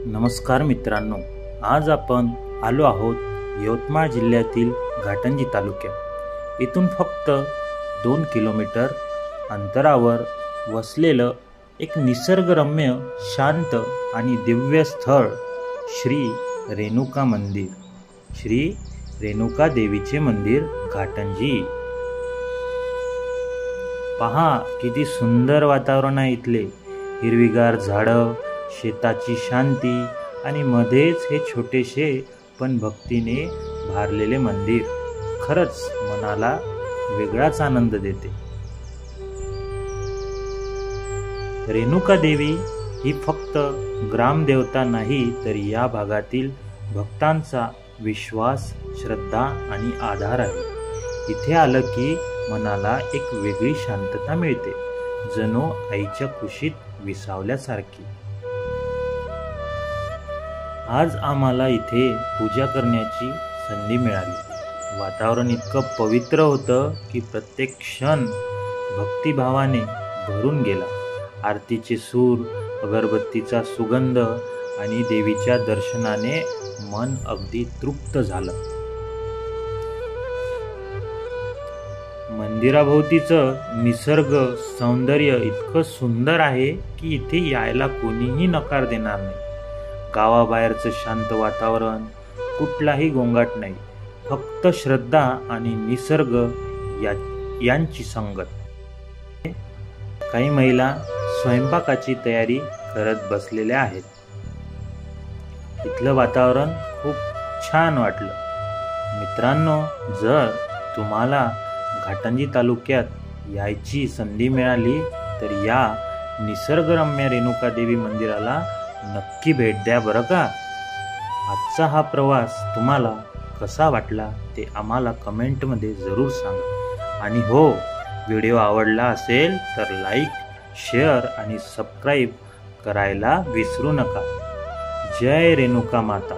नमस्कार मित्रांनो, आज आपण आलो आहोत यवतमाळ जिल्ह्यातील घाटंजी तालुक्यात। इथून फक्त 2 किलोमीटर अंतरावर वसलेलं एक निसर्गरम्य, शांत आणि दिव्य स्थळ श्री रेणुका मंदिर, श्री रेणुका देवीचे मंदिर घाटंजी। पहा किती सुंदर वातावरण आहे इथले, हिरवीगार झाडं, शेताची शांती आणि मध्येच हे छोटेसे पण भक्तीने भारलेले मंदिर खरंच मनाला वेगळाच आनंद देते। रेणुका देवी ही फक्त ग्रामदेवता नाही, तर या भागातील भक्तांचा विश्वास, श्रद्धा आणि आधार आहे। इथे आलं की मनाला एक वेगळी शांतता मिळते, जणू आईच्या कुशीत विसावल्यासारखी। आज आम्हाला इथे पूजा करण्याची संधी मिळाली। वातावरण इतकं पवित्र होतं की प्रत्येक क्षण भक्तिभावाने भरून गेला। आरतीचे सूर, अगरबत्तीचा सुगंध आणि देवीच्या दर्शनाने मन अगदी तृप्त झालं। मंदिराभोवतीचं निसर्ग सौंदर्य इतकं सुंदर आहे की इथे यायला कोणीही नकार देणार नाही। गावाबाहेरचं शांत वातावरण, कुठलाही गोंगाट नाही, फक्त श्रद्धा आणि निसर्ग यांची संगत। काही महिला स्वयंपाकाची तयारी करत बसलेल्या आहेत। इथलं वातावरण खूप छान वाटलं। मित्रांनो, जर तुम्हाला घाटंजी तालुक्यात यायची संधी मिळाली तर या निसर्गरम्य रेणुका देवी मंदिराला नक्की भेट द्या बरं का। आजचा हा प्रवास तुम्हाला कसा वाटला ते आम्हाला कमेंटमध्ये जरूर सांगा। आणि हो, व्हिडिओ आवडला असेल तर लाईक, शेअर आणि सबस्क्राईब करायला विसरू नका। जय रेणुका माता।